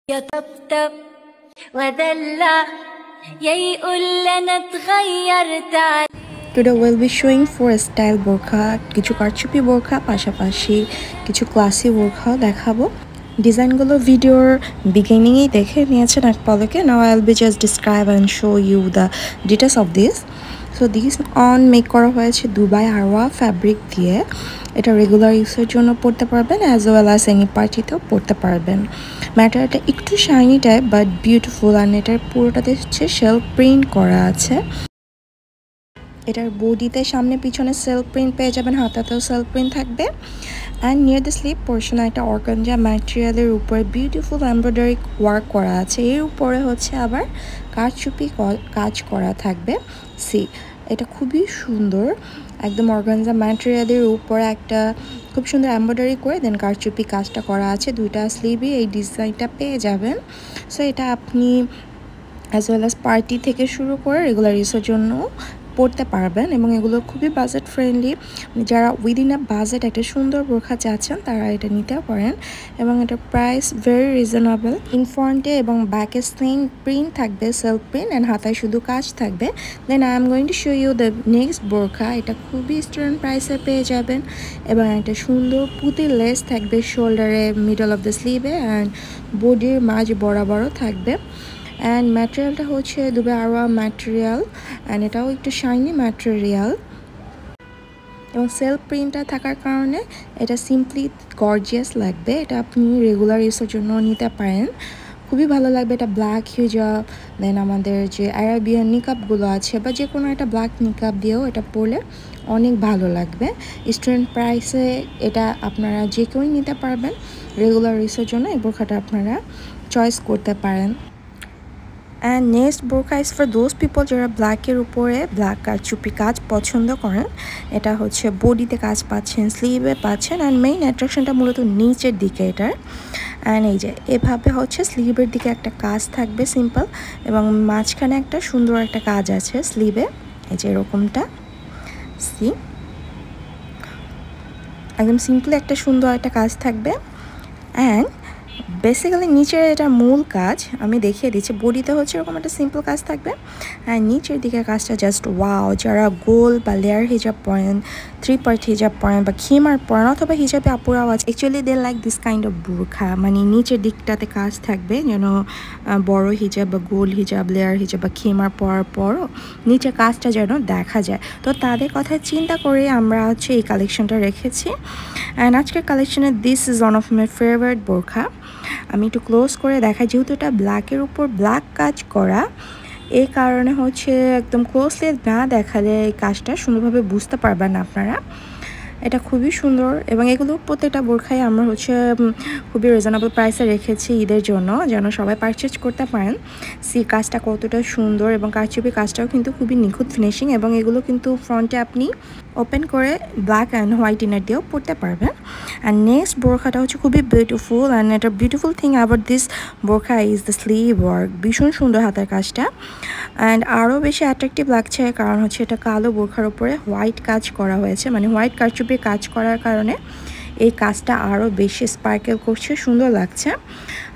يطبطب ودلع يقول لنا اتغيرت عليه. Today we'll be showing 4 style বোরখা, কিছু কারচুপি বোরখা, পাশাপাশি কিছু ক্লাসি বোরখা দেখাবো। ডিজাইনগুলো ভিডিওর বিগিনিংয়েই দেখে নিয়েছেন এক পলকে। Now I'll be just describe and show you the details of this. So this on make করা হয়েছে দুবাই আরওয়া ফ্যাব্রিক দিয়ে। এটা রেগুলার ইউজের জন্য পরতে পারবেন অ্যাজ ওয়েল অ্যাজ এনি পার্টিতেও পরতে পারবেন। ম্যাটেরিয়ালটা একটু শাইনি টাইপ বাট বিউটিফুল, আর এটার পুরোটাতে হচ্ছে সেলফ প্রিন্ট করা আছে। এটার বডিতে সামনে পিছনে সেলফ প্রিন্ট পেয়ে যাবেন, হাতাতেও সেলফ প্রিন্ট থাকবে। And near the sleeve portion একটা অর্গানজা ম্যাটেরিয়ালের উপরে বিউটিফুল এমব্রয়ডারি ওয়ার্ক করা আছে। এর উপরে হচ্ছে আবার কারচুপি কাজ করা থাকবে। সি এটা খুবই সুন্দর, একদম অর্গানজা ম্যাটেরিয়ালের উপরে একটা খুব সুন্দর এমব্রয়ডারি করে দেন কারচুপি কাজটা করা আছে। দুইটা স্লিভে এই ডিজাইনটা পেয়ে যাবেন। সো এটা আপনি অ্যাজ ওয়েল অ্যাজ পার্টি থেকে শুরু করে রেগুলার ইউজের জন্য পরতে পারবেন, এবং এগুলো খুবই বাজেট ফ্রেন্ডলি। যারা উইদিন আ বাজেট একটা সুন্দর বোরখা চাচ্ছেন তারা এটা নিতে পারেন, এবং এটার প্রাইস ভেরি রিজনেবল। ইন ফ্রন্টে এবং ব্যাকে সেম প্রিন্ট থাকবে, সেলফ প্রিন্ট, অ্যান্ড হাতায় শুধু কাজ থাকবে। Then I am going to show you the next বোরখা। এটা খুবই স্টুডেন্ট প্রাইসে পেয়ে যাবেন, এবং একটা সুন্দর পুঁতি লেস থাকবে শোল্ডারে, মিডল অফ দ্য স্লিভে, অ্যান্ড বডির মাঝ বরাবরও থাকবে। অ্যান্ড ম্যাটেরিয়ালটা হচ্ছে দুবাই আরওয়া ম্যাটেরিয়াল, অ্যান্ড এটাও একটু শাইনি ম্যাটেরিয়াল, এবং সেলফ প্রিন্টটা থাকার কারণে এটা সিম্পলি গর্জিয়াস লাগবে। এটা আপনি রেগুলার ইউজের জন্য নিতে পারেন, খুবই ভালো লাগবে। এটা ব্ল্যাক হিজাব, দেন আমাদের যে আরাবিয়ান নিকাবগুলো আছে, বা যে কোনো একটা ব্ল্যাক নিকাব দিয়েও এটা পরলে অনেক ভালো লাগবে। স্টুডেন্ট প্রাইসে এটা আপনারা যে কেউই নিতে পারবেন। রেগুলার ইউজের জন্য এই বোরখাটা আপনারা চয়েস করতে পারেন। অ্যান্ড নেক্সট বোরখা ইজ ফর দোজ পিপল যারা ব্ল্যাকের উপরে ব্ল্যাক কারচুপি কাজ পছন্দ করেন। এটা হচ্ছে বডিতে কাজ পাচ্ছেন, স্লিভে পাচ্ছেন, অ্যান্ড মেইন অ্যাট্রাকশনটা মূলত নিচের দিকে এটার। অ্যান্ড এই যে এভাবে হচ্ছে স্লিভের দিকে একটা কাজ থাকবে সিম্পল, এবং মাঝখানে একটা সুন্দর একটা কাজ আছে স্লিভে, এই যে এরকমটা। সি একদম সিম্পলি একটা সুন্দর একটা কাজ থাকবে। অ্যান্ড বেসিক্যালি নিচের এটা মূল কাজ আমি দেখিয়ে দিচ্ছি। বডিতে হচ্ছে এরকম একটা সিম্পল কাজ থাকবে, আর নিচের দিকে কাজটা জাস্ট ওয়াও। যারা গোল বা লেয়ার হিজাব পরেন, 3 পার্ট হিজাব পরেন, বা খিমার পরেন, অথবা হিজাবে আপুরা আওয়াজ, actually they like this kind of বোরখা। মানে নিচের দিকটাতে কাজ থাকবে, যেন বড় হিজাব বা গোল হিজাব, লেয়ার হিজাব বা খিমার পরার পরও নিচে কাজটা যেন দেখা যায়। তো তাদের কথা চিন্তা করে আমরা হচ্ছে এই কালেকশনটা রেখেছি। অ্যান্ড আজকের কালেকশনে this is one of my favourite বোরখা। আমি একটু ক্লোজ করে দেখাই, যেহেতু এটা ব্ল্যাকের উপর ব্ল্যাক কাজ করা, এই কারণে হচ্ছে একদম ক্লোজলি না দেখালে এই কাজটা সুন্দরভাবে বুঝতে পারবেন না আপনারা। এটা খুবই সুন্দর, এবং এগুলো প্রত্যেকটা বোরখাই আমরা হচ্ছে খুবই রিজনেবল প্রাইসে রেখেছি ঈদের জন্য, যেন সবাই পারচেজ করতে পারেন। সি কাজটা কতটা সুন্দর, এবং কারচুপি কাজটাও কিন্তু খুবই নিখুঁত ফিনিশিং, এবং এগুলো কিন্তু ফ্রন্টে আপনি ওপেন করে ব্ল্যাক অ্যান্ড হোয়াইট ইনার দিয়েও পরতে পারবেন। অ্যান্ড নেক্সট বোরখাটা হচ্ছে খুবই বিউটিফুল, অ্যান্ড এটা বিউটিফুল থিং অ্যাবাউট দিস বোরখা ইজ দ্য স্লিভ ওয়ার্ক। ভীষণ সুন্দর হাতের কাজটা, অ্যান্ড আরও বেশি অ্যাট্রাকটিভ লাগছে কারণ হচ্ছে এটা কালো বোরখার উপরে হোয়াইট কাজ করা হয়েছে, মানে হোয়াইট কারচুপি কাজ করার কারণে এই কাজটা আরও বেশি স্পার্কেল করছে, সুন্দর লাগছে।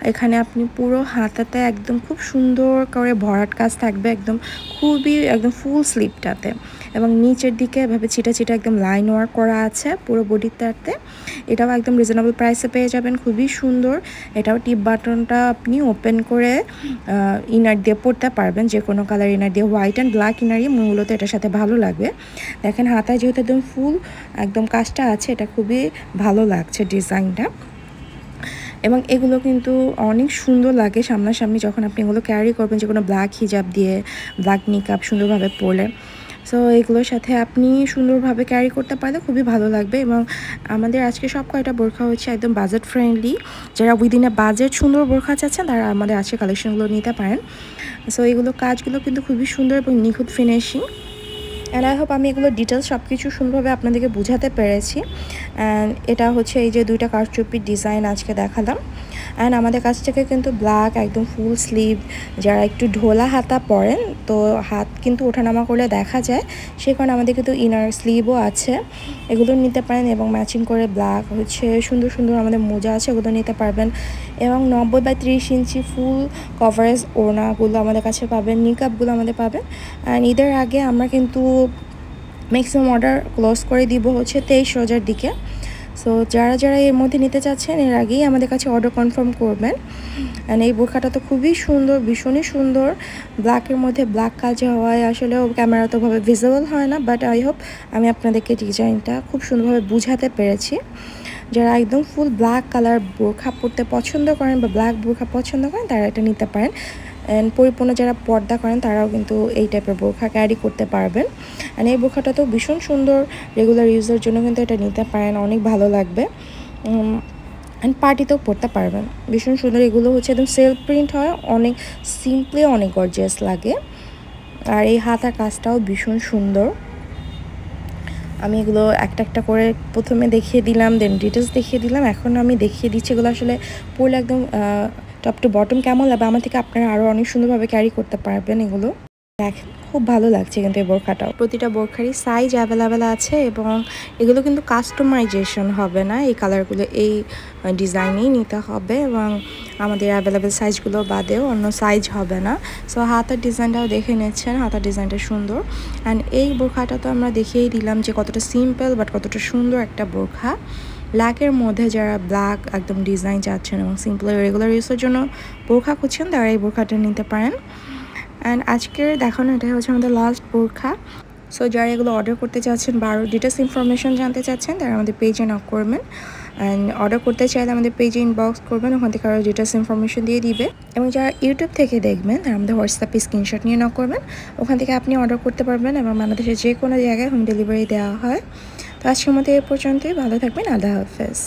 এখানে আপনি পুরো হাতাতে একদম খুব সুন্দর করে ভরাট কাজ থাকবে, একদম খুবই একদম ফুল স্লিভটাতে, এবং নিচের দিকে এভাবে ছিটা ছিটা একদম লাইন ওয়ার্ক করা আছে পুরো বডিটাতে। এটাও একদম রিজনেবল প্রাইসে পেয়ে যাবেন, খুবই সুন্দর। এটাও টিপ বাটনটা আপনি ওপেন করে ইনার দিয়ে পরতে পারবেন, যে কোনো কালার ইনার দিয়ে, হোয়াইট অ্যান্ড ব্ল্যাক ইনারই মূলত এটার সাথে ভালো লাগবে। দেখেন হাতায় যেহেতু একদম ফুল একদম কাজটা আছে, এটা খুবই ভালো লাগছে ডিজাইনটা, এবং এগুলো কিন্তু অনেক সুন্দর লাগে সামনাসামনি যখন আপনি এগুলো ক্যারি করবেন, যে কোনো ব্ল্যাক হিজাব দিয়ে, ব্ল্যাক নিকাব সুন্দরভাবে পরলে। সো এগুলোর সাথে আপনি সুন্দরভাবে ক্যারি করতে পারলে খুবই ভালো লাগবে। এবং আমাদের আজকে সব কয়টা বোরখা হচ্ছে একদম বাজেট ফ্রেন্ডলি। যারা উইদিন এ বাজেট সুন্দর বোরখা চাচ্ছেন তারা আমাদের আজকে কালেকশনগুলো নিতে পারেন। সো এগুলো কাজগুলো কিন্তু খুবই সুন্দর এবং নিখুঁত ফিনিশিং। অ্যান্ড আই হোপ আমি এগুলো ডিটেলস সব কিছু সুন্দরভাবে আপনাদেরকে বোঝাতে পেরেছি। অ্যান্ড এটা হচ্ছে এই যে দুইটা কারচুপির ডিজাইন আজকে দেখালাম। অ্যান্ড আমাদের কাছ থেকে কিন্তু ব্ল্যাক একদম ফুল স্লিভ যারা একটু ঢোলা হাতা পরেন, তো হাত কিন্তু ওঠানামা করলে দেখা যায়, সে কারণে আমাদের কিন্তু ইনার স্লিভও আছে, এগুলো নিতে পারেন। এবং ম্যাচিং করে ব্ল্যাক হচ্ছে সুন্দর সুন্দর আমাদের মোজা আছে, এগুলো নিতে পারবেন। এবং 90/30 ইঞ্চি ফুল কভারেজ ওড়নাগুলো আমাদের কাছে পাবেন, নিকাপগুলো আমাদের পাবেন। অ্যান্ড ঈদের আগে আমরা কিন্তু ম্যাক্সিমাম অর্ডার ক্লোজ করে দিব হচ্ছে 23 রোজার দিকে। সো যারা যারা এর মধ্যে নিতে চাচ্ছেন এর আগেই আমাদের কাছে অর্ডার কনফার্ম করবেন। অ্যান্ড এই বোরখাটা তো খুবই সুন্দর, ভীষণই সুন্দর, ব্ল্যাকের মধ্যে ব্ল্যাক কাজ হওয়ায় আসলেও ক্যামেরাতে ওভাবে ভিজিবল হয় না, বাট আই হোপ আমি আপনাদেরকে ডিজাইনটা খুব সুন্দরভাবে বুঝাতে পেরেছি। যারা একদম ফুল ব্ল্যাক কালার বোরখা পরতে পছন্দ করেন বা ব্ল্যাক বোরখা পছন্দ করেন তারা এটা নিতে পারেন। অ্যান্ড পরিপূর্ণ যারা পর্দা করেন তারাও কিন্তু এই টাইপের বোরখা ক্যারি করতে পারবেন। অ্যান্ড এই বোরখাটা তো ভীষণ সুন্দর, রেগুলার ইউজের জন্য কিন্তু এটা নিতে পারেন, অনেক ভালো লাগবে। অ্যান্ড পার্টিতেও পরতে পারবেন, ভীষণ সুন্দর। এগুলো হচ্ছে একদম সেলফ প্রিন্ট হয়, অনেক সিম্পলি অনেক গর্জিয়াস লাগে। আর এই হাতার কাজটাও ভীষণ সুন্দর। আমি এগুলো একটা একটা করে প্রথমে দেখিয়ে দিলাম, দেন ডিটেলস দেখিয়ে দিলাম, এখন আমি দেখিয়ে দিচ্ছি এগুলো আসলে পরলে একদম টপ টু বটম কেমন লাগবে। আমার থেকে আপনারা আরও অনেক সুন্দরভাবে ক্যারি করতে পারবেন। এগুলো দেখেন খুব ভালো লাগছে কিন্তু এই বোরখাটাও। প্রতিটা বোরখারই সাইজ অ্যাভেলেবেল আছে এবং এগুলো কিন্তু কাস্টমাইজেশন হবে না, এই কালারগুলো এই ডিজাইনেই নিতে হবে এবং আমাদের অ্যাভেলেবেল সাইজগুলো বাদেও অন্য সাইজ হবে না। সো হাতার ডিজাইনটাও দেখে নিচ্ছেন, হাতার ডিজাইনটা সুন্দর। অ্যান্ড এই বোরখাটা তো আমরা দেখিয়েই দিলাম যে কতটা সিম্পল বাট কতটা সুন্দর একটা বোরখা। ব্ল্যাকের মধ্যে যারা ব্ল্যাক একদম ডিজাইন চাচ্ছেন এবং সিম্পল রেগুলার ইউজের জন্য বোরখা খুঁজছেন তারা এই বোরখাটা নিতে পারেন। অ্যান্ড আজকের দেখানো এটাই হচ্ছে আমাদের লাস্ট বোরখা। সো যারা এগুলো অর্ডার করতে চাচ্ছেন বা আরও ডিটেলস ইনফরমেশন জানতে চাচ্ছেন তারা আমাদের পেজে নক করবেন। অ্যান্ড অর্ডার করতে চাইলে আমাদের পেজে ইনবক্স করবেন, ওখান থেকে আরও ডিটেলস ইনফরমেশন দিয়ে দিবে। এবং যারা ইউটিউব থেকে দেখবেন তারা আমাদের হোয়াটসঅ্যাপে স্ক্রিনশট নিয়ে নক করবেন, ওখান থেকে আপনি অর্ডার করতে পারবেন এবং বাংলাদেশের যে কোনো জায়গায় হোম ডেলিভারি দেওয়া হয়। তো আজকের মতো এ পর্যন্তই, ভালো থাকবেন, আল্লাহ হাফেজ।